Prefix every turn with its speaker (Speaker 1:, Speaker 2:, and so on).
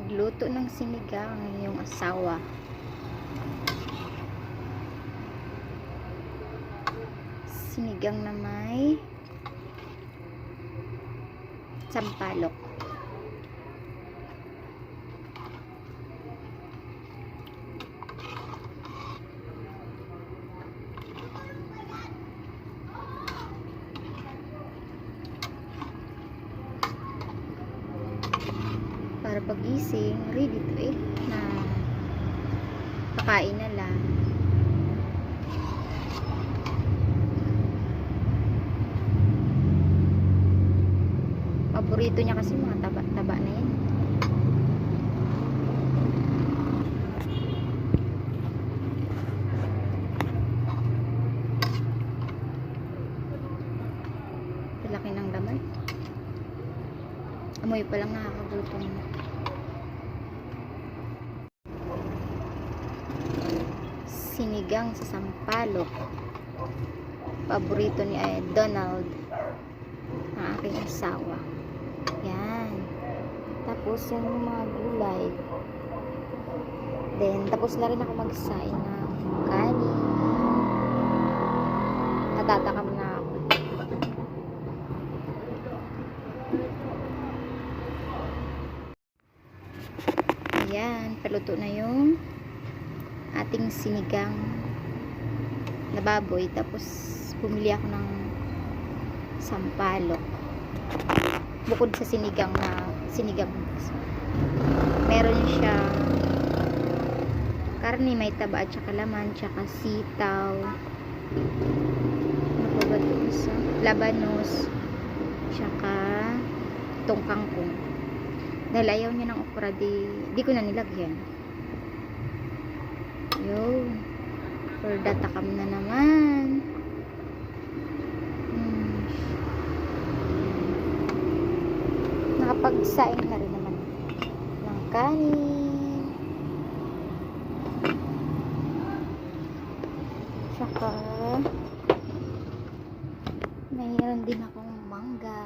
Speaker 1: Nagluto ng sinigang yung asawa. Sinigang na may sampalok. Para pagising, ready to eat na. Kakain na lang. Paborito niya kasi mga taba-taba na yan. Laki ng laman. Amoy pa lang nakakagutom. Sinigang sa sampalok. Paborito ni Donald, ang aking asawa. Yan. Tapos yung mga gulay. Then, tapos na rin ako magsain ng kanin. Natatakam na ako. Ayan, paluto na yung ating sinigang na baboy. Tapos bumili ako ng sampalok. Bukod sa sinigang, meron siya karne, may taba at saka laman, tsaka sitaw, ano ba ito, labanos, tsaka itong kangkong. Dahil ayaw niya ng okra, di ko na nilagyan. Yun. For datakam na naman. Nakapagsaing na rin naman ng kanin. Tsaka mayroon din akong mangga.